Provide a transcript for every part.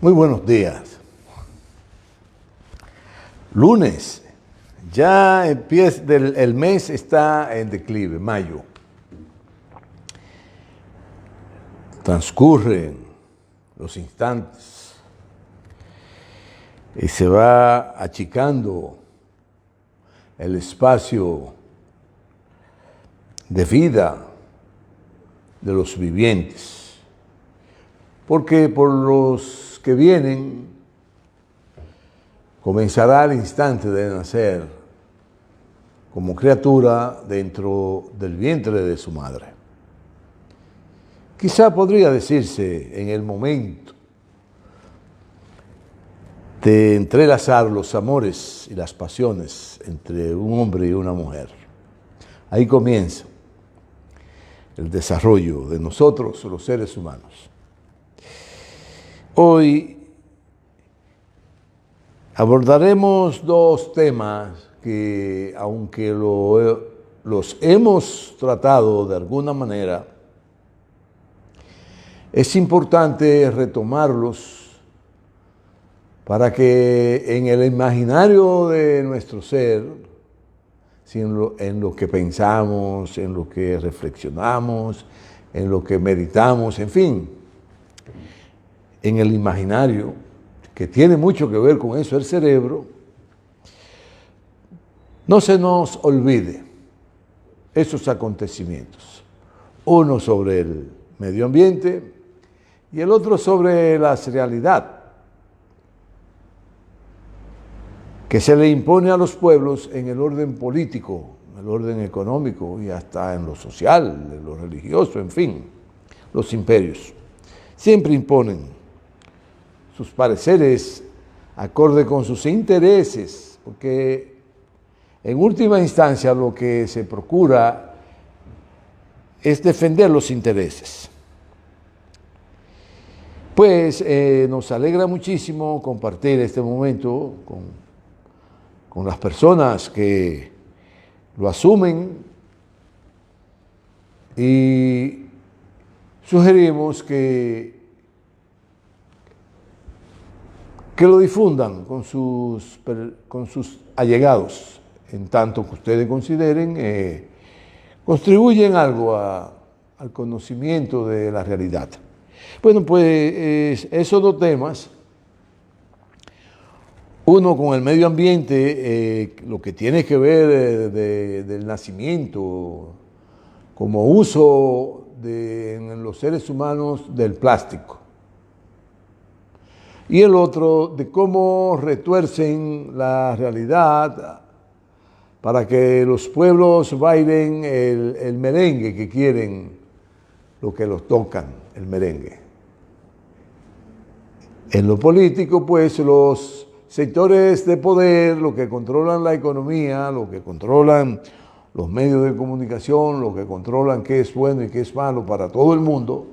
Muy buenos días. Lunes, ya empieza, el mes está en declive, mayo. Transcurren los instantes y se va achicando el espacio de vida de los vivientes, porque por los que vienen comenzará el instante de nacer como criatura dentro del vientre de su madre. Quizá podría decirse en el momento de entrelazar los amores y las pasiones entre un hombre y una mujer. Ahí comienza el desarrollo de nosotros, los seres humanos. Hoy abordaremos dos temas que, aunque los hemos tratado de alguna manera, es importante retomarlos para que en el imaginario de nuestro ser, en lo que pensamos, en lo que reflexionamos, en lo que meditamos, en fin, en el imaginario, que tiene mucho que ver con eso, el cerebro, no se nos olvide esos acontecimientos. Uno sobre el medio ambiente y el otro sobre la realidad que se le impone a los pueblos en el orden político, en el orden económico y hasta en lo social, en lo religioso, en fin, los imperios. Siempre imponen sus pareceres acorde con sus intereses, porque en última instancia lo que se procura es defender los intereses. Pues nos alegra muchísimo compartir este momento con las personas que lo asumen y sugerimos que lo difundan con sus allegados, en tanto que ustedes consideren contribuyen algo al conocimiento de la realidad. Bueno, pues esos dos temas, uno con el medio ambiente, lo que tiene que ver del nacimiento como uso en los seres humanos del plástico. Y el otro de cómo retuercen la realidad para que los pueblos bailen el merengue que quieren, lo que los tocan, el merengue. En lo político, pues, los sectores de poder, los que controlan la economía, los que controlan los medios de comunicación, los que controlan qué es bueno y qué es malo para todo el mundo,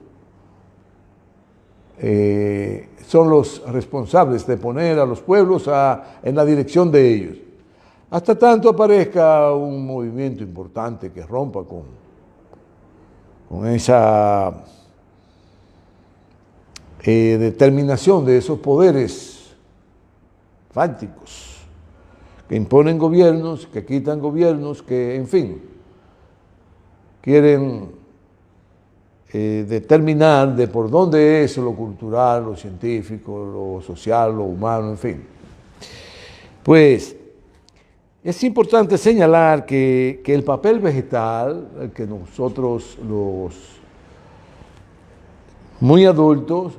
son los responsables de poner a los pueblos en la dirección de ellos. Hasta tanto aparezca un movimiento importante que rompa con esa determinación de esos poderes fácticos que imponen gobiernos, que quitan gobiernos, que, en fin, quieren determinar de por dónde es lo cultural, lo científico, lo social, lo humano, en fin. Pues es importante señalar que el papel vegetal, el que nosotros los muy adultos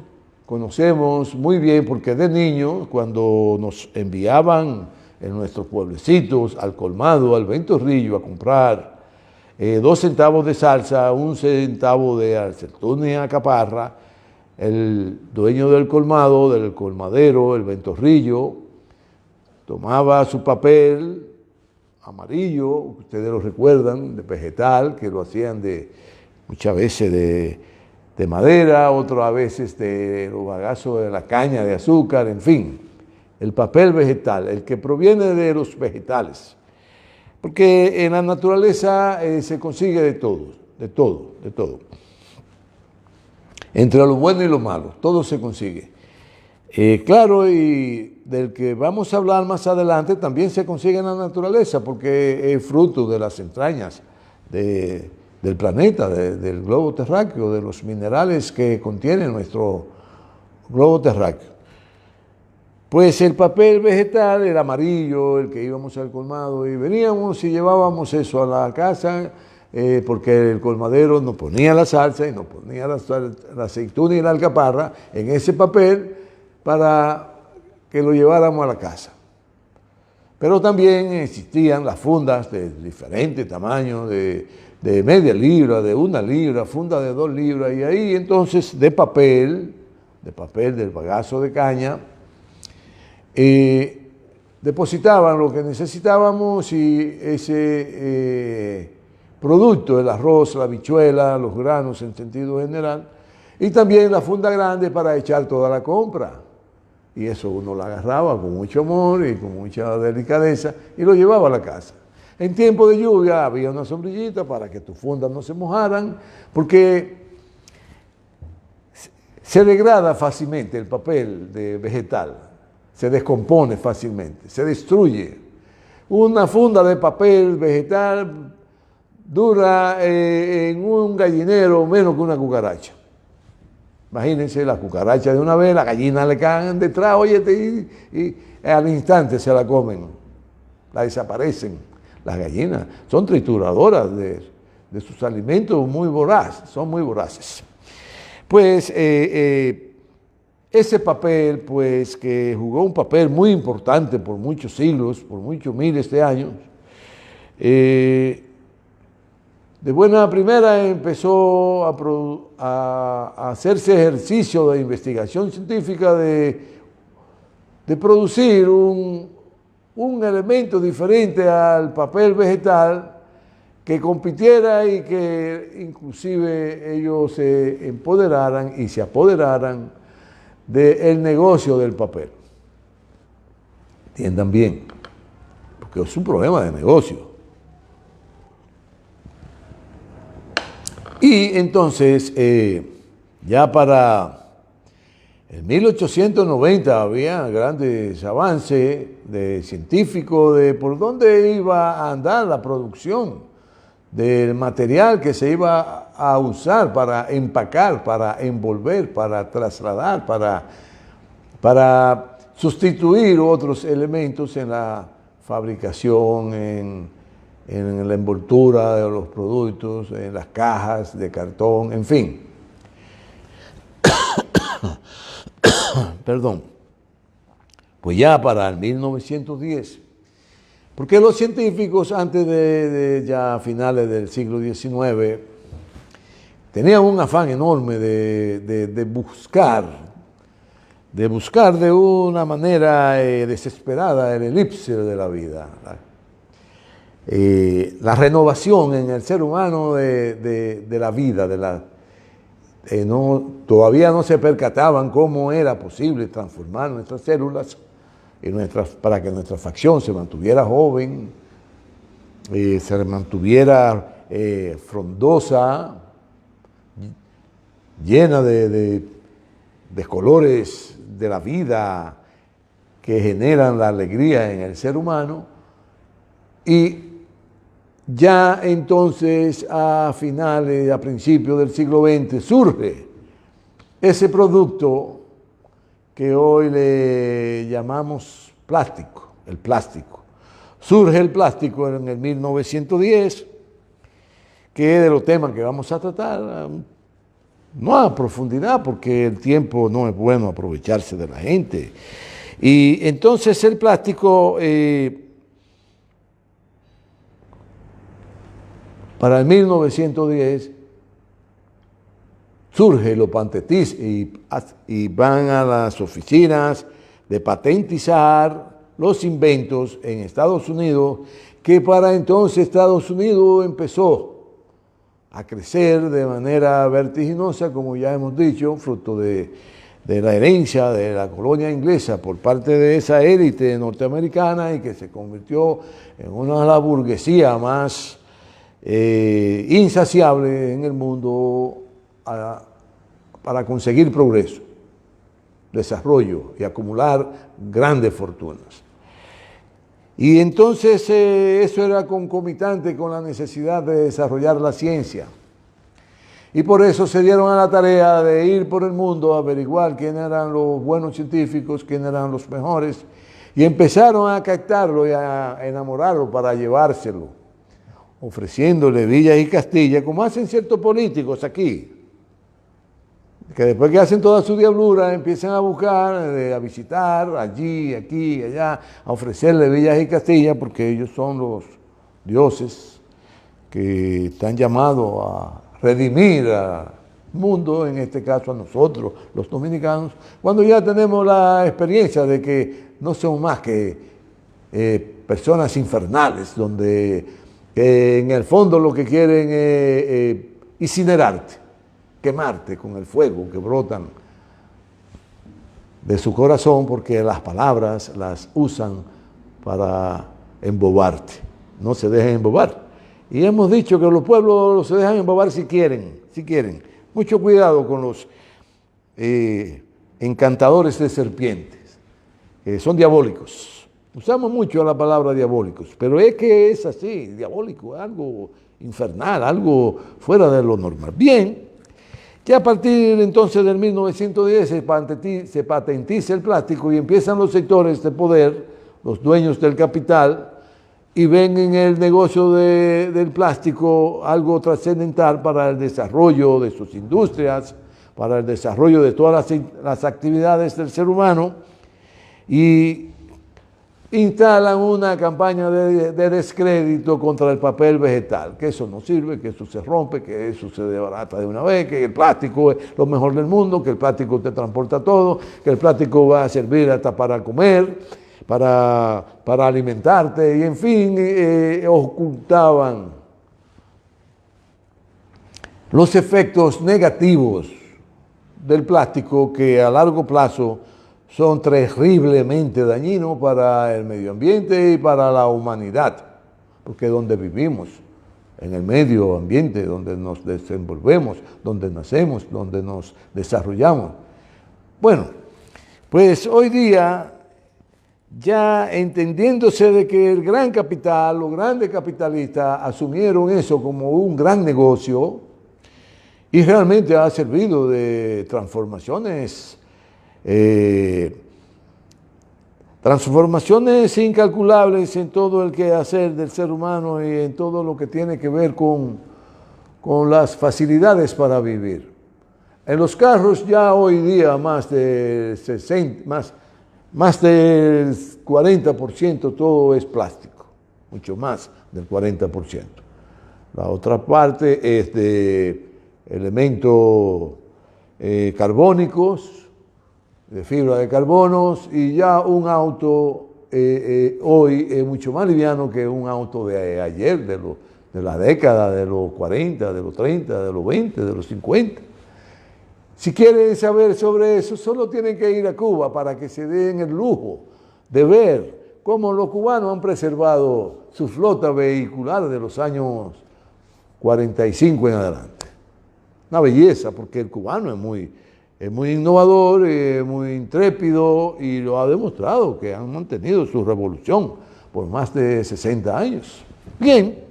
conocemos muy bien, porque de niños, cuando nos enviaban en nuestros pueblecitos al colmado, al Ventorrillo, a comprar 2 centavos de salsa, 1 centavo de aceituna y alcaparra, el dueño del colmado, del colmadero, el Ventorrillo, tomaba su papel amarillo, ustedes lo recuerdan, de vegetal, que lo hacían muchas veces de madera, otras veces de los bagazos de la caña de azúcar, en fin, el papel vegetal, el que proviene de los vegetales. Porque en la naturaleza se consigue de todo. Entre lo bueno y lo malo, todo se consigue. Claro, y del que vamos a hablar más adelante también se consigue en la naturaleza porque es fruto de las entrañas del planeta, del globo terráqueo, de los minerales que contiene nuestro globo terráqueo. Pues el papel vegetal, el amarillo, el que íbamos al colmado y veníamos y llevábamos eso a la casa porque el colmadero nos ponía la salsa y nos ponía la aceituna y la alcaparra en ese papel para que lo lleváramos a la casa. Pero también existían las fundas de diferentes tamaños, de media libra, de 1 libra, funda de 2 libras, y ahí entonces de papel del bagazo de caña, depositaban lo que necesitábamos y ese producto, el arroz, la habichuela, los granos en sentido general, y también la funda grande para echar toda la compra. Y eso uno lo agarraba con mucho amor y con mucha delicadeza y lo llevaba a la casa. En tiempo de lluvia había una sombrillita para que tus fundas no se mojaran, porque se degrada fácilmente el papel de vegetal, se descompone fácilmente, se destruye. Una funda de papel vegetal dura en un gallinero menos que una cucaracha. Imagínense, la cucaracha de una vez, la gallina le caen detrás, óyete, y al instante se la comen, la desaparecen. Las gallinas son trituradoras de sus alimentos, muy voraces, son muy voraces. Pues ese papel, pues que jugó un papel muy importante por muchos siglos, por muchos miles de años, de buena primera empezó a hacerse ejercicio de investigación científica de producir un elemento diferente al papel vegetal que compitiera y que inclusive ellos se empoderaran y se apoderaran del negocio del papel. Entiendan bien, porque es un problema de negocio. Y entonces, ya para el 1890 había grandes avances de científicos de por dónde iba a andar la producción del material que se iba a usar para empacar, para envolver, para trasladar, para sustituir otros elementos en la fabricación, en la envoltura de los productos, en las cajas de cartón, en fin. Perdón. Pues ya para el 1910, porque los científicos antes de ya finales del siglo XIX tenían un afán enorme de buscar de una manera desesperada el elipse de la vida. La renovación en el ser humano de la vida, todavía no se percataban cómo era posible transformar nuestras células para que nuestra facción se mantuviera joven, se mantuviera frondosa, llena de colores de la vida que generan la alegría en el ser humano. Y ya entonces a principios del siglo XX surge ese producto que hoy le llamamos plástico, el plástico. Surge el plástico en el 1910, que es de los temas que vamos a tratar, no a profundidad porque el tiempo no es bueno aprovecharse de la gente. Y entonces el plástico para el 1910 surge lo patentiz y van a las oficinas de patentizar los inventos en Estados Unidos, que para entonces Estados Unidos empezó a crecer de manera vertiginosa, como ya hemos dicho, fruto de la herencia de la colonia inglesa por parte de esa élite norteamericana y que se convirtió en una de la burguesía más insaciable en el mundo para conseguir progreso. desarrollo y acumular grandes fortunas. Y entonces eso era concomitante con la necesidad de desarrollar la ciencia. Y por eso se dieron a la tarea de ir por el mundo a averiguar quiénes eran los buenos científicos, quiénes eran los mejores, y empezaron a captarlo y a enamorarlo para llevárselo, ofreciéndole villas y castillas, como hacen ciertos políticos aquí, que después que hacen toda su diablura empiezan a buscar, a visitar allí, aquí, allá, a ofrecerle villas y castillas, porque ellos son los dioses que están llamados a redimir al mundo, en este caso a nosotros, los dominicanos, cuando ya tenemos la experiencia de que no son más que personas infernales, donde en el fondo lo que quieren es incinerarte, quemarte con el fuego que brotan de su corazón, porque las palabras las usan para embobarte. No se dejen embobar. Y hemos dicho que los pueblos se dejan embobar si quieren, si quieren. Mucho cuidado con los encantadores de serpientes. Son diabólicos. Usamos mucho la palabra diabólicos, pero es que es así, diabólico, algo infernal, algo fuera de lo normal. Bien, que a partir entonces del 1910 se patentiza el plástico y empiezan los sectores de poder, los dueños del capital, y ven en el negocio del plástico algo trascendental para el desarrollo de sus industrias, para el desarrollo de todas las actividades del ser humano, y instalan una campaña de descrédito contra el papel vegetal, que eso no sirve, que eso se rompe, que eso se desbarata de una vez, que el plástico es lo mejor del mundo, que el plástico te transporta todo, que el plástico va a servir hasta para comer, para alimentarte, y en fin, ocultaban los efectos negativos del plástico, que a largo plazo son terriblemente dañinos para el medio ambiente y para la humanidad, porque donde vivimos, en el medio ambiente, donde nos desenvolvemos, donde nacemos, donde nos desarrollamos. Bueno, pues hoy día, ya entendiéndose de que el gran capital, los grandes capitalistas asumieron eso como un gran negocio, y realmente ha servido de transformaciones incalculables en todo el quehacer del ser humano y en todo lo que tiene que ver con las facilidades para vivir. En los carros ya hoy día más del 40% todo es plástico, mucho más del 40%. La otra parte es de elementos carbónicos, de fibra de carbonos, y ya un auto hoy es mucho más liviano que un auto de ayer, de la década de los 40, de los 30, de los 20, de los 50. Si quieren saber sobre eso, solo tienen que ir a Cuba para que se den el lujo de ver cómo los cubanos han preservado su flota vehicular de los años 45 en adelante. Una belleza, porque el cubano es muy innovador, muy intrépido, y lo ha demostrado, que han mantenido su revolución por más de 60 años. Bien,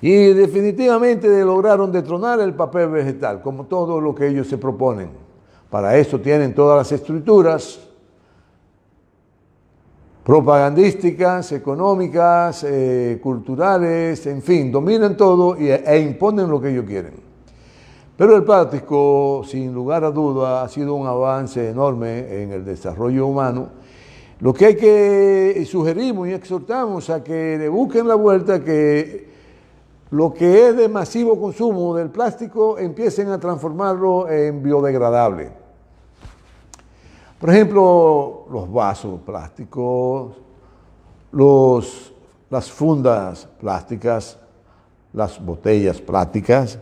y definitivamente lograron destronar el papel vegetal, como todo lo que ellos se proponen. Para eso tienen todas las estructuras propagandísticas, económicas, culturales, en fin, dominan todo e imponen lo que ellos quieren. Pero el plástico, sin lugar a duda, ha sido un avance enorme en el desarrollo humano. Lo que hay que sugerimos y exhortamos a que le busquen la vuelta, que lo que es de masivo consumo del plástico empiecen a transformarlo en biodegradable. Por ejemplo, los vasos plásticos, las fundas plásticas, las botellas plásticas.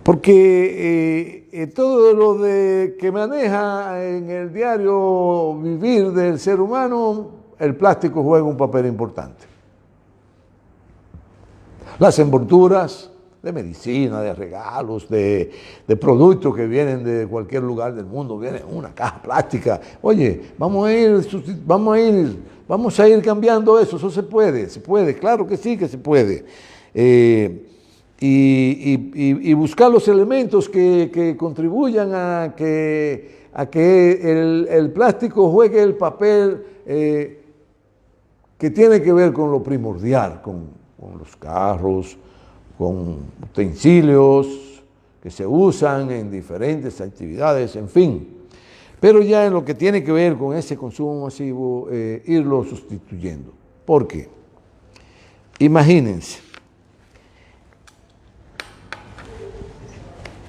Porque todo lo que maneja en el diario vivir del ser humano, el plástico juega un papel importante. Las envolturas, de medicina, de regalos, de productos que vienen de cualquier lugar del mundo, vienen en una caja plástica. Oye, vamos a ir cambiando eso se puede, claro que sí que se puede. Y buscar los elementos que contribuyan a que el plástico juegue el papel que tiene que ver con lo primordial, con los carros, con utensilios que se usan en diferentes actividades, en fin. Pero ya en lo que tiene que ver con ese consumo masivo, irlo sustituyendo. ¿Por qué? Imagínense,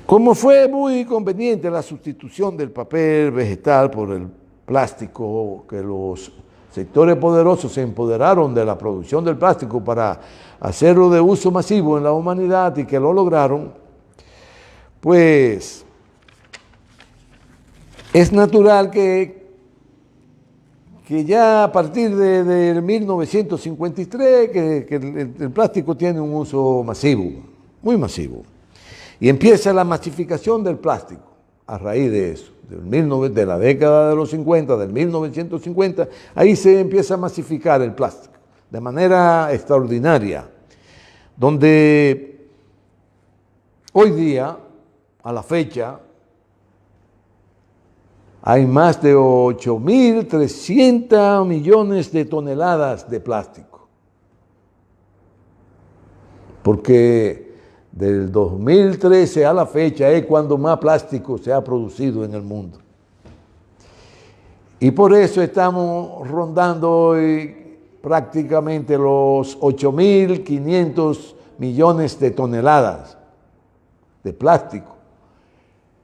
como fue muy conveniente la sustitución del papel vegetal por el plástico, que los sectores poderosos se empoderaron de la producción del plástico para hacerlo de uso masivo en la humanidad y que lo lograron, pues es natural que ya a partir de 1953 que el plástico tiene un uso masivo, muy masivo. Y empieza la masificación del plástico a raíz de eso, de la década de los 50, del 1950, ahí se empieza a masificar el plástico de manera extraordinaria, donde hoy día, a la fecha, hay más de 8.300 millones de toneladas de plástico, porque del 2013 a la fecha es cuando más plástico se ha producido en el mundo. Y por eso estamos rondando hoy prácticamente los 8.500 millones de toneladas de plástico.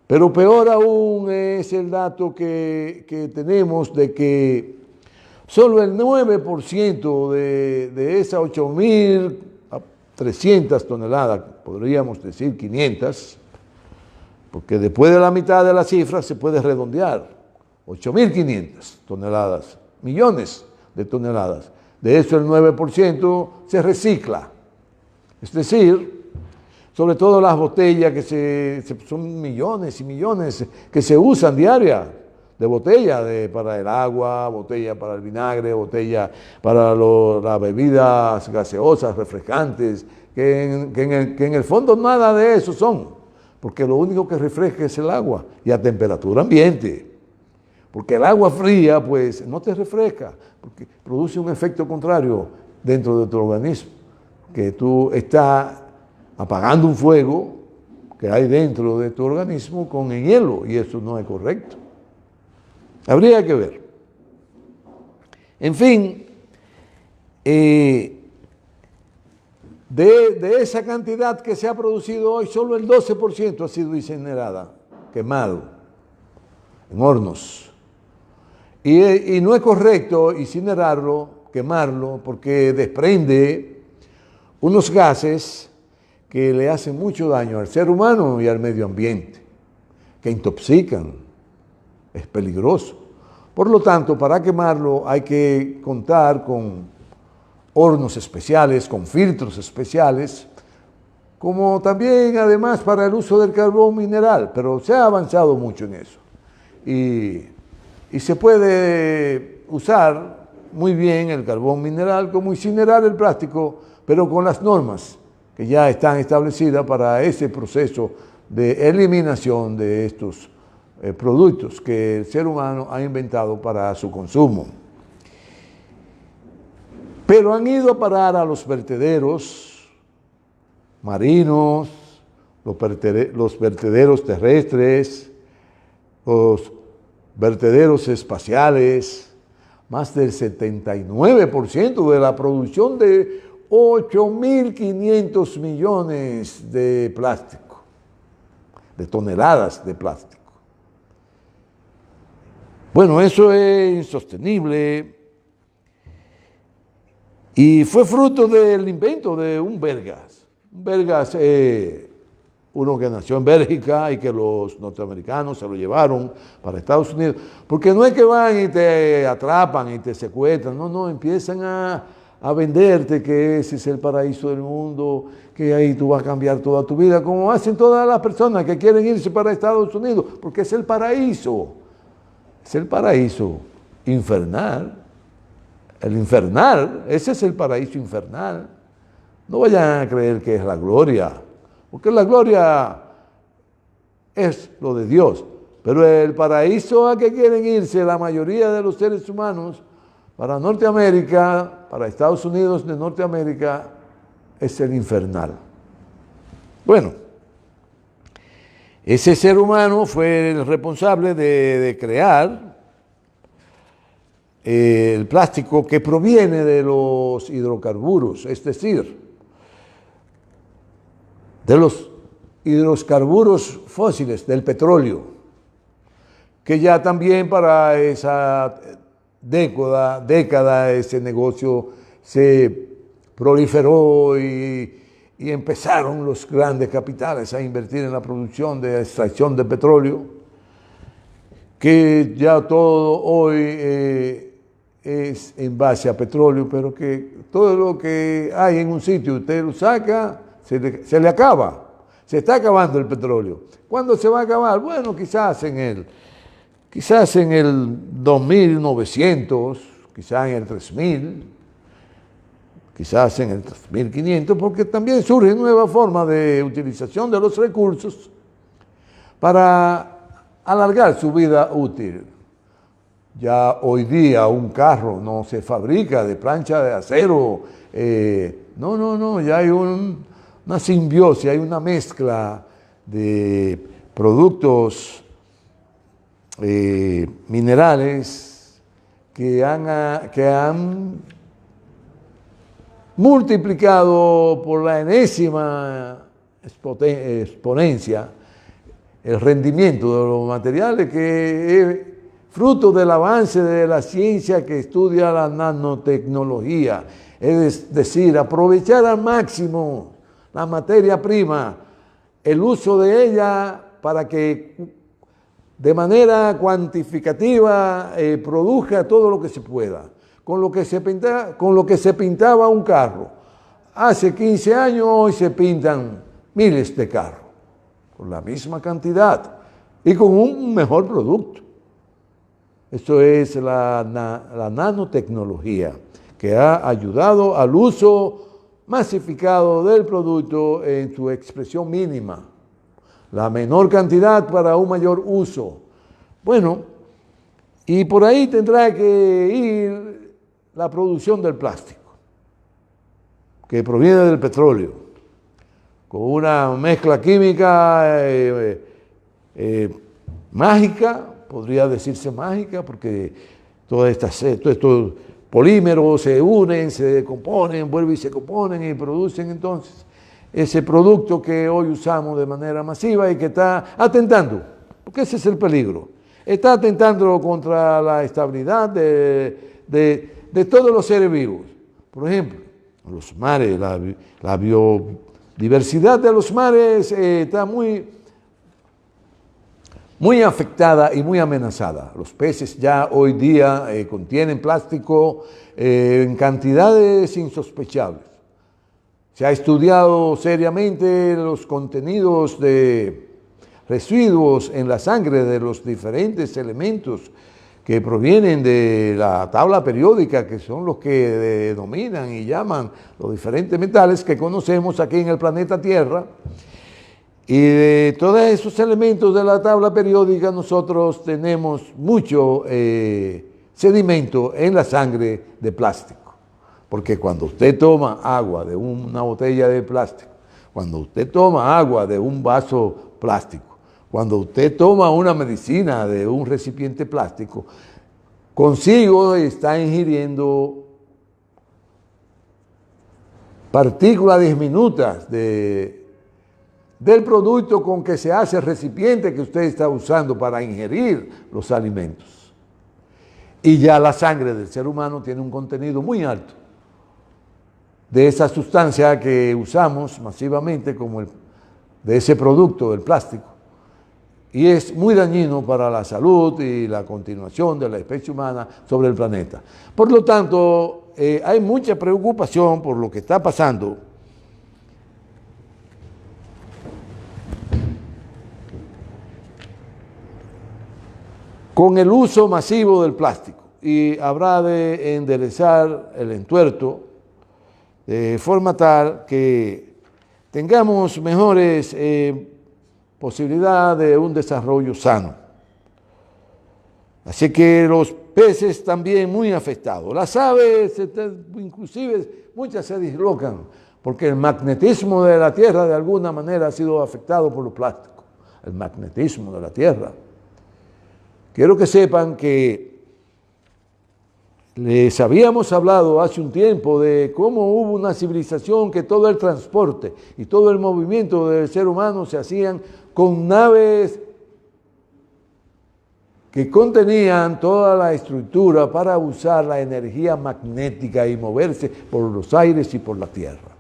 Pero peor aún es el dato que tenemos de que solo el 9% de esas 8.300 toneladas, podríamos decir 500, porque después de la mitad de la cifra se puede redondear, 8.500 toneladas, millones de toneladas. De eso el 9% se recicla. Es decir, sobre todo las botellas, son millones y millones que se usan diarias, de botella para el agua, botella para el vinagre, botella para las bebidas gaseosas, refrescantes, que en el fondo nada de eso son, porque lo único que refresca es el agua y a temperatura ambiente. Porque el agua fría, pues, no te refresca, porque produce un efecto contrario dentro de tu organismo, que tú estás apagando un fuego que hay dentro de tu organismo con el hielo, y eso no es correcto. Habría que ver. En fin, de esa cantidad que se ha producido hoy, solo el 12% ha sido incinerada, quemado, en hornos. Y no es correcto incinerarlo, quemarlo, porque desprende unos gases que le hacen mucho daño al ser humano y al medio ambiente, que intoxican, es peligroso. Por lo tanto, para quemarlo hay que contar con hornos especiales, con filtros especiales, como también además para el uso del carbón mineral, pero se ha avanzado mucho en eso. Y se puede usar muy bien el carbón mineral como incinerar el plástico, pero con las normas que ya están establecidas para ese proceso de eliminación de estos productos que el ser humano ha inventado para su consumo. Pero han ido a parar a los vertederos marinos, los vertederos terrestres, los vertederos espaciales, más del 79% de la producción de 8.500 millones de plástico, de toneladas de plástico. Bueno, eso es insostenible y fue fruto del invento de un belgas. Un belgas uno que nació en Bélgica y que los norteamericanos se lo llevaron para Estados Unidos, porque no es que van y te atrapan y te secuestran, no, empiezan a a venderte que ese es el paraíso del mundo, que ahí tú vas a cambiar toda tu vida, como hacen todas las personas que quieren irse para Estados Unidos, porque es el paraíso infernal. El infernal, ese es el paraíso infernal. No vayan a creer que es la gloria, porque la gloria es lo de Dios. Pero el paraíso a que quieren irse la mayoría de los seres humanos para Norteamérica, para Estados Unidos de Norteamérica, es el infernal. Bueno, ese ser humano fue el responsable de crear el plástico que proviene de los hidrocarburos, es decir, de los hidrocarburos fósiles, del petróleo, que ya también para esa década ese negocio se proliferó y empezaron los grandes capitales a invertir en la producción de extracción de petróleo, que ya todo hoy es en base a petróleo, pero que todo lo que hay en un sitio usted lo saca, se le acaba, se está acabando el petróleo. ¿Cuándo se va a acabar? Bueno, quizás en el 2900, quizás en el 3000, quizás en el 3500, porque también surge nueva forma de utilización de los recursos para alargar su vida útil. Ya hoy día un carro no se fabrica de plancha de acero, no, ya hay una simbiosis, hay una mezcla de productos minerales que han multiplicado por la enésima exponencia el rendimiento de los materiales, que es fruto del avance de la ciencia que estudia la nanotecnología, es decir, aprovechar al máximo la materia prima, el uso de ella para que de manera cuantificativa produzca todo lo que se pueda. Con lo que se pintaba un carro hace 15 años, hoy se pintan miles de carros, con la misma cantidad y con un mejor producto. Esto es la nanotecnología, que ha ayudado al uso masificado del producto en su expresión mínima, la menor cantidad para un mayor uso. Bueno, y por ahí tendrá que ir la producción del plástico, que proviene del petróleo, con una mezcla química mágica, podría decirse mágica, porque todos estos polímeros se unen, se decomponen, vuelven y se componen y producen entonces ese producto que hoy usamos de manera masiva y que está atentando, porque ese es el peligro, está atentando contra la estabilidad de todos los seres vivos. Por ejemplo, los mares, la biodiversidad de los mares está muy afectada y muy amenazada. Los peces ya hoy día contienen plástico en cantidades insospechables. Se ha estudiado seriamente los contenidos de residuos en la sangre de los diferentes elementos que provienen de la tabla periódica, que son los que denominan y llaman los diferentes metales que conocemos aquí en el planeta Tierra. Y de todos esos elementos de la tabla periódica nosotros tenemos mucho sedimento en la sangre de plástico. Porque cuando usted toma agua de una botella de plástico, cuando usted toma agua de un vaso plástico, cuando usted toma una medicina de un recipiente plástico, consigo está ingiriendo partículas diminutas del producto con que se hace el recipiente que usted está usando para ingerir los alimentos. Y ya la sangre del ser humano tiene un contenido muy alto de esa sustancia que usamos masivamente como de ese producto, del plástico. Y es muy dañino para la salud y la continuación de la especie humana sobre el planeta. Por lo tanto, hay mucha preocupación por lo que está pasando con el uso masivo del plástico, y habrá de enderezar el entuerto de forma tal que tengamos mejores posibilidades de un desarrollo sano. Así que los peces también muy afectados. Las aves, inclusive, muchas se dislocan porque el magnetismo de la Tierra de alguna manera ha sido afectado por los plásticos. El magnetismo de la Tierra. Quiero que sepan que les habíamos hablado hace un tiempo de cómo hubo una civilización que todo el transporte y todo el movimiento del ser humano se hacían con naves que contenían toda la estructura para usar la energía magnética y moverse por los aires y por la tierra.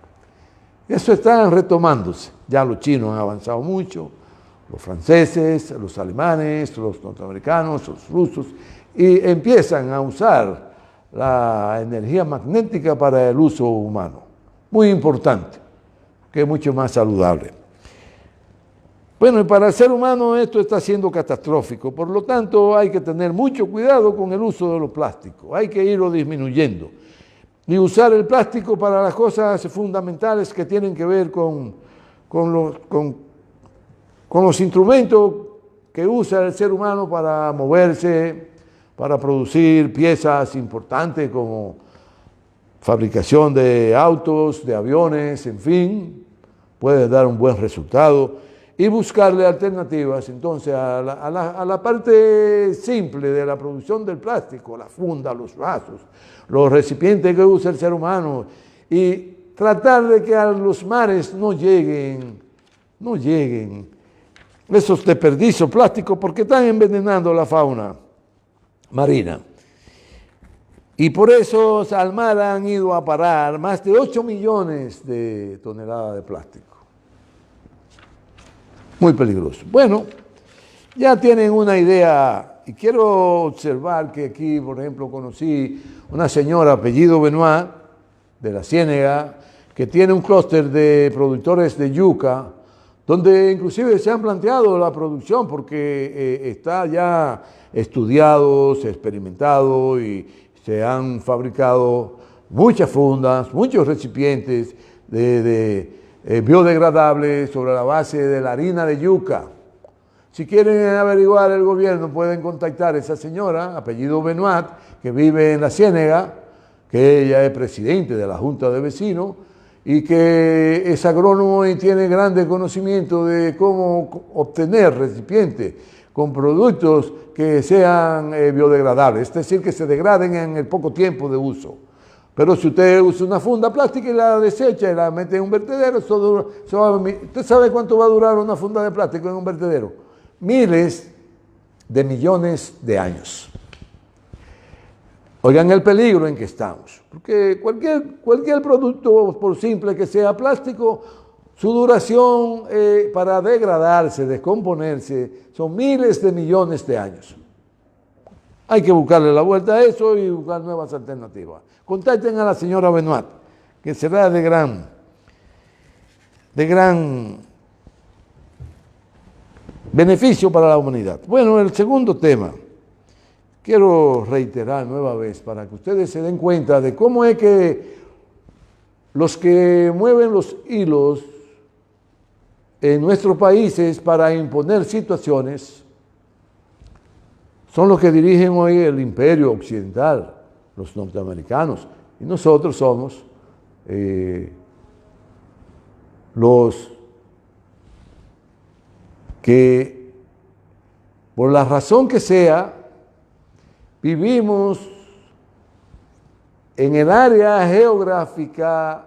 Eso está retomándose. Ya los chinos han avanzado mucho, los franceses, los alemanes, los norteamericanos, los rusos, y empiezan a usar la energía magnética para el uso humano. Muy importante, que es mucho más saludable. Bueno, y para el ser humano esto está siendo catastrófico, por lo tanto hay que tener mucho cuidado con el uso de los plásticos, hay que irlo disminuyendo y usar el plástico para las cosas fundamentales que tienen que ver con los instrumentos que usa el ser humano para moverse, para producir piezas importantes como fabricación de autos, de aviones, en fin, puede dar un buen resultado. Y buscarle alternativas entonces a la parte simple de la producción del plástico, la funda, los vasos, los recipientes que usa el ser humano, y tratar de que a los mares no lleguen esos desperdicios plásticos porque están envenenando la fauna marina. Y por eso al mar han ido a parar más de 8 millones de toneladas de plástico. Muy peligroso. Bueno, ya tienen una idea, y quiero observar que aquí, por ejemplo, conocí una señora apellido Benoit, de la Ciénega, que tiene un clúster de productores de yuca, donde inclusive se han planteado la producción, porque está ya estudiado, se ha experimentado, y se han fabricado muchas fundas, muchos recipientes biodegradables sobre la base de la harina de yuca. Si quieren averiguar el gobierno, pueden contactar a esa señora, apellido Benoit, que vive en la Ciénega, que ella es presidente de la Junta de Vecinos y que es agrónomo y tiene grandes conocimientos de cómo obtener recipientes con productos que sean biodegradables, es decir, que se degraden en el poco tiempo de uso. Pero si usted usa una funda plástica y la desecha y la mete en un vertedero, ¿usted sabe cuánto va a durar una funda de plástico en un vertedero? Miles de millones de años. Oigan el peligro en que estamos, porque cualquier producto, por simple que sea plástico, su duración para degradarse, descomponerse, son miles de millones de años. Hay que buscarle la vuelta a eso y buscar nuevas alternativas. Contacten a la señora Benoit, que será de gran beneficio para la humanidad. Bueno, el segundo tema, quiero reiterar nueva vez para que ustedes se den cuenta de cómo es que los que mueven los hilos en nuestros países para imponer situaciones son los que dirigen hoy el imperio occidental, los norteamericanos, y nosotros somos los que, por la razón que sea, vivimos en el área geográfica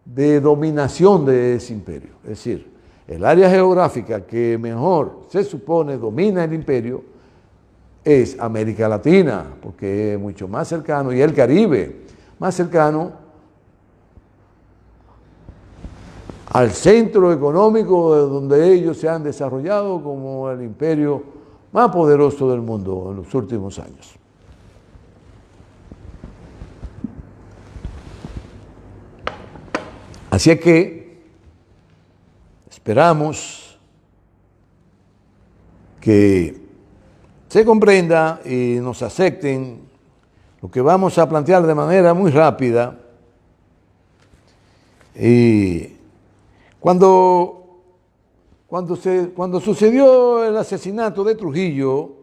de dominación de ese imperio. Es decir, el área geográfica que mejor se supone domina el imperio es América Latina, porque es mucho más cercano, y el Caribe, más cercano al centro económico donde ellos se han desarrollado como el imperio más poderoso del mundo en los últimos años. Así es que esperamos que se comprenda y nos acepten lo que vamos a plantear de manera muy rápida. Y cuando sucedió el asesinato de Trujillo,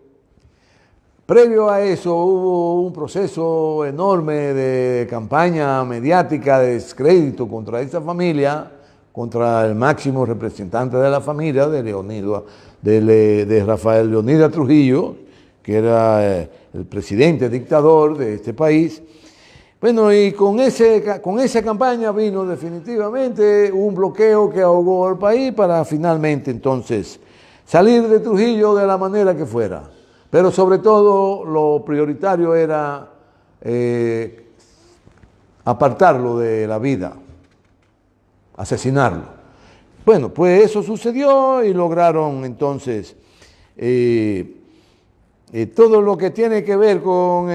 previo a eso hubo un proceso enorme de campaña mediática de descrédito contra esa familia, contra el máximo representante de la familia, de Rafael Leónidas Trujillo, que era el presidente dictador de este país. Bueno, y con esa campaña vino definitivamente un bloqueo que ahogó al país para finalmente entonces salir de Trujillo de la manera que fuera. Pero sobre todo lo prioritario era apartarlo de la vida, asesinarlo. Bueno, pues eso sucedió y lograron entonces todo lo que tiene que ver con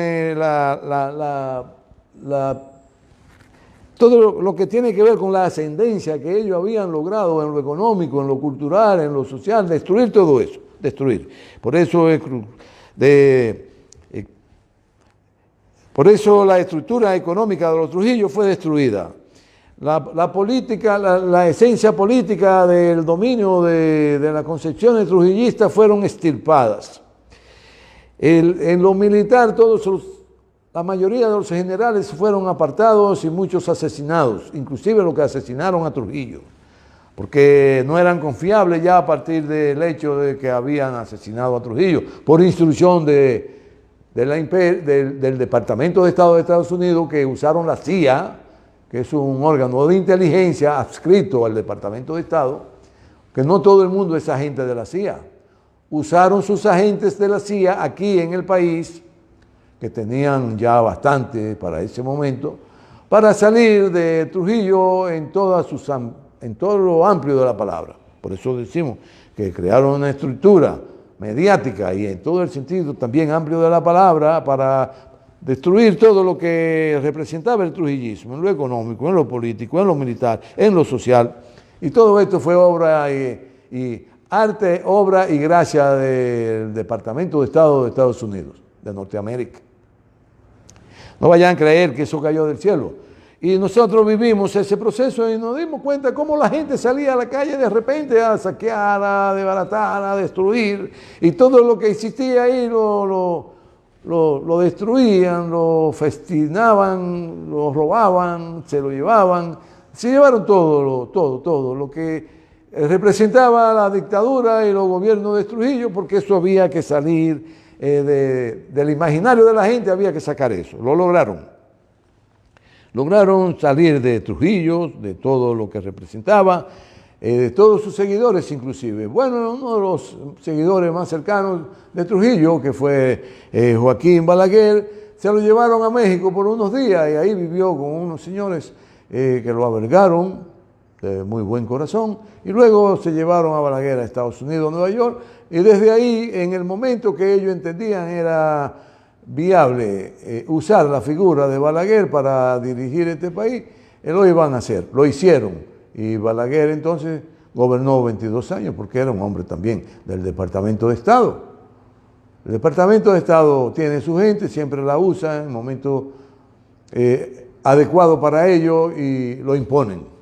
todo lo que tiene que ver con la ascendencia que ellos habían logrado en lo económico, en lo cultural, en lo social, destruir todo eso, destruir. Por eso la estructura económica de los Trujillo fue destruida. La política, la esencia política del dominio de las concepciones trujillistas fueron extirpadas. En lo militar, la mayoría de los generales fueron apartados y muchos asesinados, inclusive los que asesinaron a Trujillo, porque no eran confiables ya a partir del hecho de que habían asesinado a Trujillo, por instrucción del Departamento de Estado de Estados Unidos, que usaron la CIA, que es un órgano de inteligencia adscrito al Departamento de Estado, que no todo el mundo es agente de la CIA. Usaron sus agentes de la CIA aquí en el país, que tenían ya bastante para ese momento, para salir de Trujillo en todo lo amplio de la palabra. Por eso decimos que crearon una estructura mediática y en todo el sentido también amplio de la palabra para destruir todo lo que representaba el trujillismo, en lo económico, en lo político, en lo militar, en lo social. Y todo esto fue obra y arte, obra y gracia del Departamento de Estado de Estados Unidos, de Norteamérica. No vayan a creer que eso cayó del cielo. Y nosotros vivimos ese proceso y nos dimos cuenta cómo la gente salía a la calle de repente a saquear, a desbaratar, a destruir. Y todo lo que existía ahí lo destruían, lo festinaban, lo robaban, se lo llevaban. Se llevaron todo lo que representaba la dictadura y los gobiernos de Trujillo, porque eso había que salir del imaginario de la gente, había que sacar eso. Lo lograron. Lograron salir de Trujillo, de todo lo que representaba, de todos sus seguidores inclusive. Bueno, uno de los seguidores más cercanos de Trujillo, que fue Joaquín Balaguer, se lo llevaron a México por unos días y ahí vivió con unos señores que lo albergaron, de muy buen corazón, y luego se llevaron a Balaguer a Estados Unidos, Nueva York, y desde ahí, en el momento que ellos entendían era viable usar la figura de Balaguer para dirigir este país, lo iban a hacer, lo hicieron, y Balaguer entonces gobernó 22 años, porque era un hombre también del Departamento de Estado. El Departamento de Estado tiene su gente, siempre la usa en el momento adecuado para ello y lo imponen.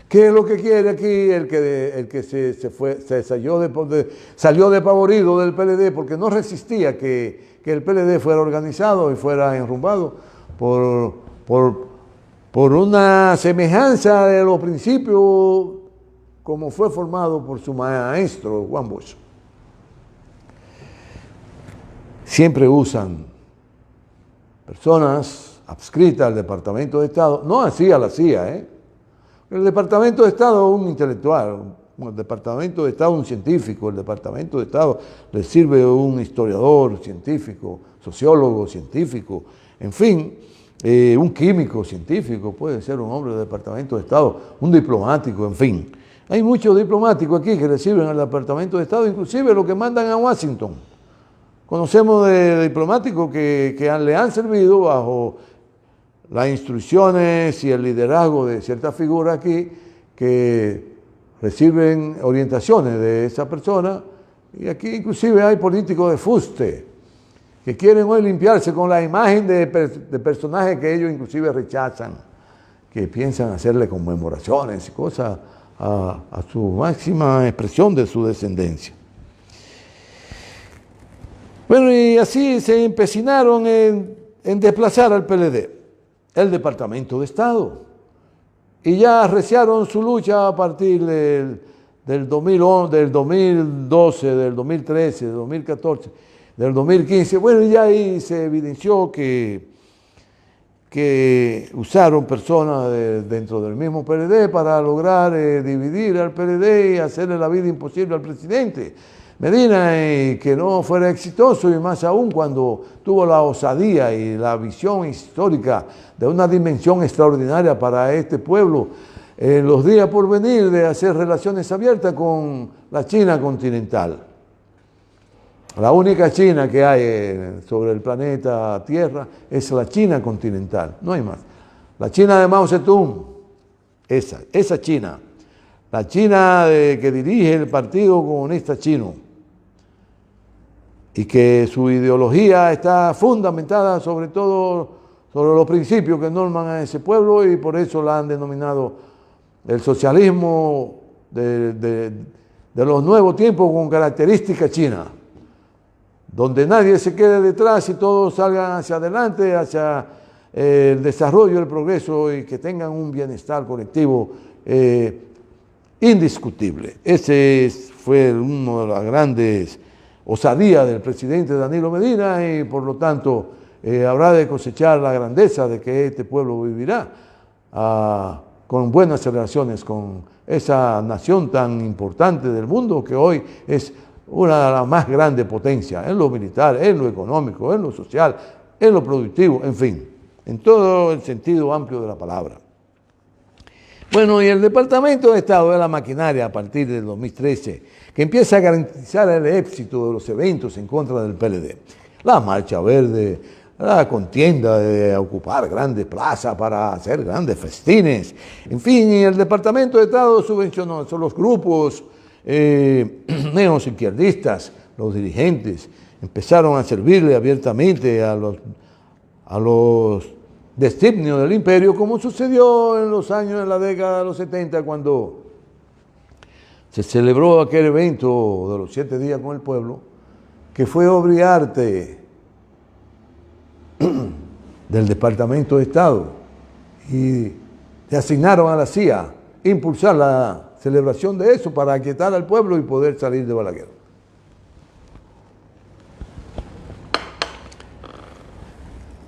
¿Qué es lo que quiere aquí el que salió despavorido del PLD porque no resistía que el PLD fuera organizado y fuera enrumbado por una semejanza de los principios como fue formado por su maestro Juan Bosch? Siempre usan personas adscritas al Departamento de Estado, no así a la CIA, El Departamento de Estado es un intelectual, el Departamento de Estado es un científico, el Departamento de Estado le sirve un historiador científico, sociólogo científico, en fin, un químico científico, puede ser un hombre del Departamento de Estado, un diplomático, en fin. Hay muchos diplomáticos aquí que le sirven al Departamento de Estado, inclusive los que mandan a Washington. Conocemos de diplomáticos que le han servido bajo las instrucciones y el liderazgo de ciertas figuras aquí que reciben orientaciones de esa persona, y aquí inclusive hay políticos de fuste que quieren hoy limpiarse con la imagen de personajes que ellos inclusive rechazan, que piensan hacerle conmemoraciones y cosas a su máxima expresión de su descendencia. Bueno, y así se empecinaron en desplazar al PLD, el Departamento de Estado, y ya arreciaron su lucha a partir del 2011, del 2012, del 2013, del 2014, del 2015. Bueno, y ya ahí se evidenció que usaron personas dentro del mismo PLD para lograr dividir al PLD y hacerle la vida imposible al presidente Medina, y que no fuera exitoso, y más aún cuando tuvo la osadía y la visión histórica de una dimensión extraordinaria para este pueblo en los días por venir, de hacer relaciones abiertas con la China continental. La única China que hay sobre el planeta Tierra es la China continental, no hay más. La China de Mao Zedong, esa China, la China que dirige el Partido Comunista Chino, y que su ideología está fundamentada sobre todo sobre los principios que norman a ese pueblo, y por eso la han denominado el socialismo de los nuevos tiempos con característica china, donde nadie se quede detrás y todos salgan hacia adelante, hacia el desarrollo, el progreso, y que tengan un bienestar colectivo indiscutible. Ese fue uno de las grandes osadías del presidente Danilo Medina, y por lo tanto habrá de cosechar la grandeza de que este pueblo vivirá con buenas relaciones con esa nación tan importante del mundo, que hoy es una de las más grandes potencias en lo militar, en lo económico, en lo social, en lo productivo, en fin, en todo el sentido amplio de la palabra. Bueno, y el Departamento de Estado es la maquinaria a partir del 2013 que empieza a garantizar el éxito de los eventos en contra del PLD. La Marcha Verde, la contienda de ocupar grandes plazas para hacer grandes festines, en fin, y el Departamento de Estado subvencionó los grupos neoizquierdistas, los dirigentes, empezaron a servirle abiertamente a los designios del imperio, como sucedió en los años de la década de los 70, cuando se celebró aquel evento de los 7 días con el pueblo, que fue obra y arte del Departamento de Estado, y le asignaron a la CIA impulsar la celebración de eso para aquietar al pueblo y poder salir de Balaguer.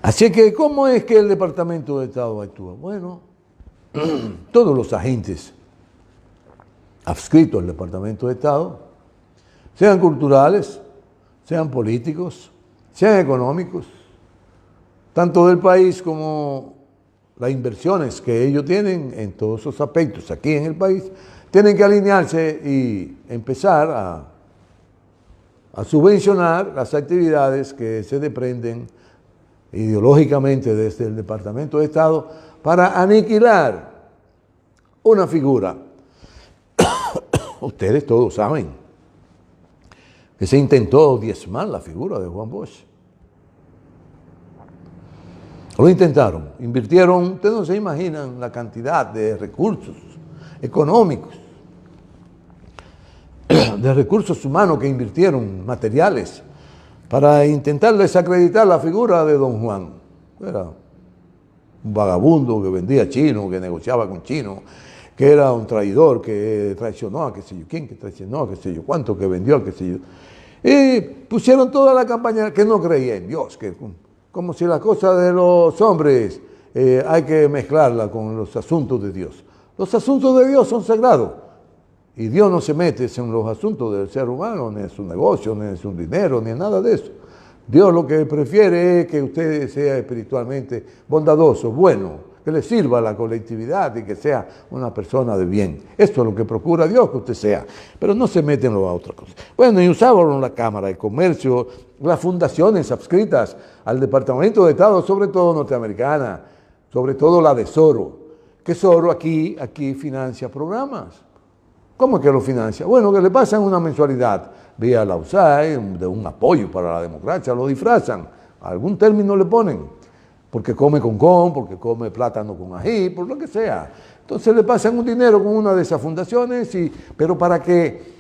Así que, ¿cómo es que el Departamento de Estado actúa? Bueno, todos los agentes adscritos al Departamento de Estado, sean culturales, sean políticos, sean económicos, tanto del país como las inversiones que ellos tienen en todos esos aspectos aquí en el país, tienen que alinearse y empezar a subvencionar las actividades que se desprenden ideológicamente desde el Departamento de Estado para aniquilar una figura. Ustedes todos saben que se intentó diezmar la figura de Juan Bosch. Lo intentaron, invirtieron, ustedes no se imaginan la cantidad de recursos económicos, de recursos humanos que invirtieron, materiales, para intentar desacreditar la figura de don Juan. Era un vagabundo que vendía chino, que negociaba con chinos, que era un traidor, que traicionó a qué sé yo quién, que traicionó a qué sé yo cuánto, que vendió a qué sé yo. Y pusieron toda la campaña que no creía en Dios, que como si la cosa de los hombres hay que mezclarla con los asuntos de Dios. Los asuntos de Dios son sagrados. Y Dios no se mete en los asuntos del ser humano, ni en su negocio, ni en su dinero, ni en nada de eso. Dios lo que prefiere es que usted sea espiritualmente bondadoso, bueno, que le sirva a la colectividad y que sea una persona de bien. Esto es lo que procura Dios que usted sea, pero no se mete en lo a otra cosa. Bueno, y usaban la Cámara de Comercio, las fundaciones adscritas al Departamento de Estado, sobre todo norteamericana, sobre todo la de Soros, que Soros aquí financia programas. ¿Cómo es que lo financia? Bueno, que le pasan una mensualidad vía la USAID, de un apoyo para la democracia, lo disfrazan, algún término le ponen, porque come porque come plátano con ají, por lo que sea. Entonces le pasan un dinero con una de esas fundaciones, pero para que,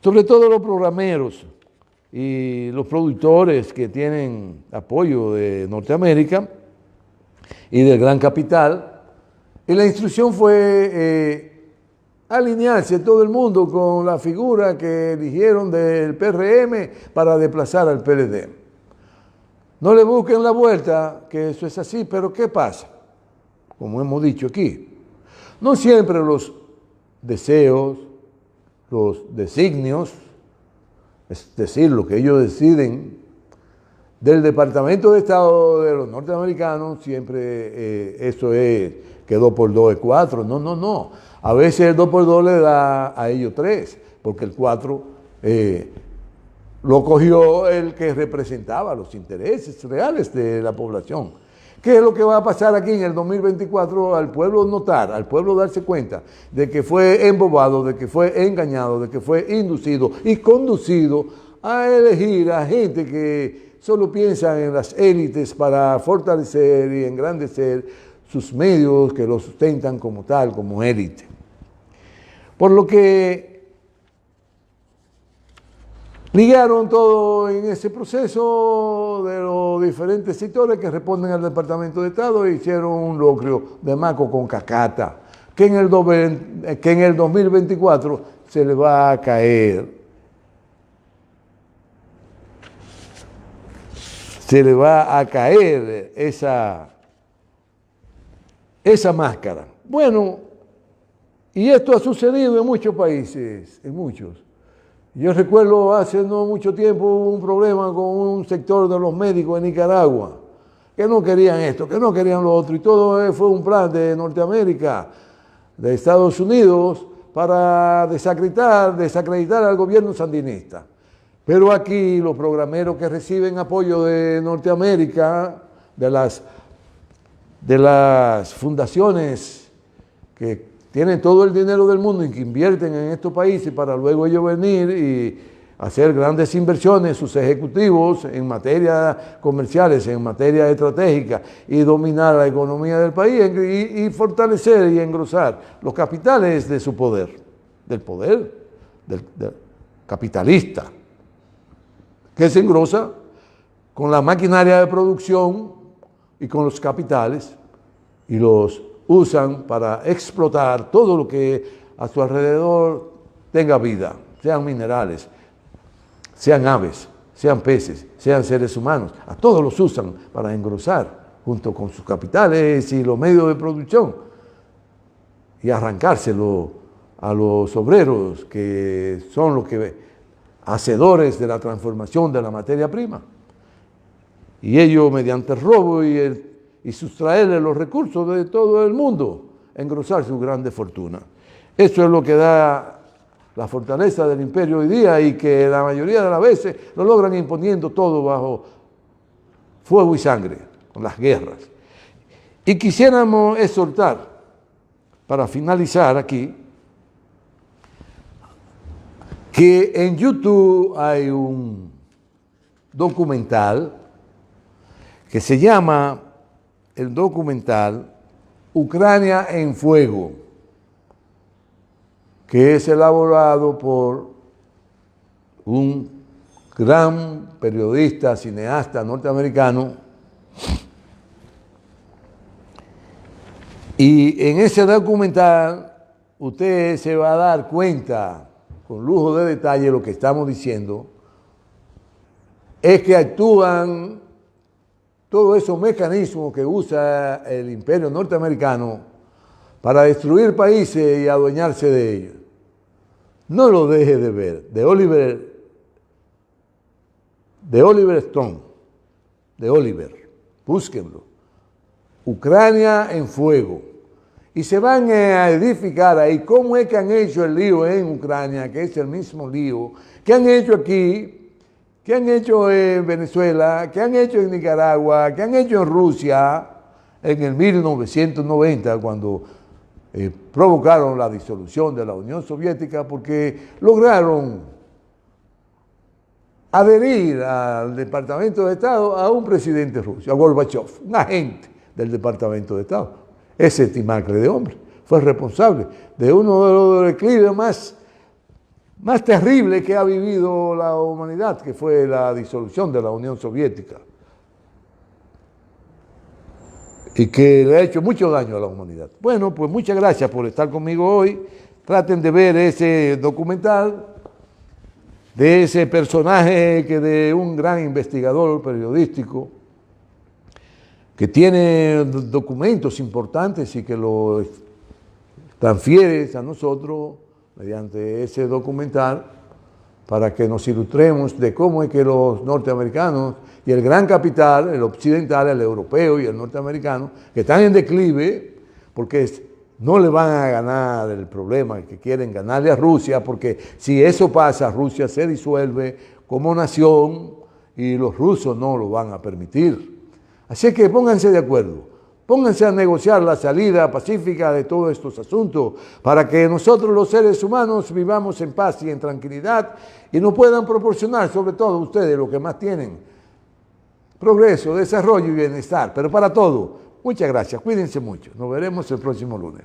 sobre todo los programeros y los productores que tienen apoyo de Norteamérica y del gran capital, y la instrucción fue alinearse todo el mundo con la figura que eligieron del PRM para desplazar al PLD. No le busquen la vuelta, que eso es así, pero ¿qué pasa? Como hemos dicho aquí, no siempre los deseos, los designios, es decir, lo que ellos deciden del Departamento de Estado de los norteamericanos, siempre eso que 2 por 2 es 4. No. A veces el 2 por 2 le da a ellos 3, porque el 4 lo cogió el que representaba los intereses reales de la población. ¿Qué es lo que va a pasar aquí en el 2024? Al pueblo notar, al pueblo darse cuenta de que fue embobado, de que fue engañado, de que fue inducido y conducido a elegir a gente que solo piensa en las élites para fortalecer y engrandecer sus medios que lo sustentan como tal, como élite. Por lo que ligaron todo en ese proceso de los diferentes sectores que responden al Departamento de Estado e hicieron un locrio de maco con cacata, que en el 2024 se le va a caer. Se le va a caer esa máscara. Bueno, y esto ha sucedido en muchos países, en muchos. Yo recuerdo hace no mucho tiempo un problema con un sector de los médicos en Nicaragua, que no querían esto, que no querían lo otro, y todo fue un plan de Norteamérica, de Estados Unidos, para desacreditar al gobierno sandinista. Pero aquí los programeros que reciben apoyo de Norteamérica, de las fundaciones que tienen todo el dinero del mundo y que invierten en estos países para luego ellos venir y hacer grandes inversiones, sus ejecutivos en materia comerciales, en materia estratégica y dominar la economía del país y fortalecer y engrosar los capitales de su poder, del capitalista, que se engrosa con la maquinaria de producción y con los capitales y los usan para explotar todo lo que a su alrededor tenga vida, sean minerales, sean aves, sean peces, sean seres humanos. A todos los usan para engrosar junto con sus capitales y los medios de producción y arrancárselo a los obreros que son los hacedores de la transformación de la materia prima. Y ellos, mediante el robo y sustraerle los recursos de todo el mundo, engrosar su grande fortuna. Eso es lo que da la fortaleza del imperio hoy día y que la mayoría de las veces lo logran imponiendo todo bajo fuego y sangre, con las guerras. Y quisiéramos exhortar, para finalizar aquí, que en YouTube hay un documental que se llama el documental Ucrania en Fuego, que es elaborado por un gran periodista, cineasta norteamericano. Y en ese documental usted se va a dar cuenta, con lujo de detalle, lo que estamos diciendo, es que actúan todos esos mecanismos que usa el imperio norteamericano para destruir países y adueñarse de ellos. No lo deje de ver, de Oliver Stone, búsquenlo. Ucrania en fuego. Y se van a edificar ahí cómo es que han hecho el lío en Ucrania, que es el mismo lío que han hecho aquí, que han hecho en Venezuela, que han hecho en Nicaragua, que han hecho en Rusia, en el 1990, cuando provocaron la disolución de la Unión Soviética, porque lograron adherir al Departamento de Estado a un presidente ruso, a Gorbachev, un agente del Departamento de Estado. Ese timacle de hombre fue responsable de uno de los declives más terribles que ha vivido la humanidad, que fue la disolución de la Unión Soviética, y que le ha hecho mucho daño a la humanidad. Bueno, pues muchas gracias por estar conmigo hoy. Traten de ver ese documental de ese personaje, que de un gran investigador periodístico que tiene documentos importantes y que los transfieres a nosotros mediante ese documental para que nos ilustremos de cómo es que los norteamericanos y el gran capital, el occidental, el europeo y el norteamericano, que están en declive porque no le van a ganar el problema que quieren ganarle a Rusia, porque si eso pasa, Rusia se disuelve como nación y los rusos no lo van a permitir. Así que pónganse de acuerdo, pónganse a negociar la salida pacífica de todos estos asuntos para que nosotros los seres humanos vivamos en paz y en tranquilidad y nos puedan proporcionar, sobre todo ustedes, lo que más tienen: progreso, desarrollo y bienestar, pero para todo. Muchas gracias, cuídense mucho. Nos veremos el próximo lunes.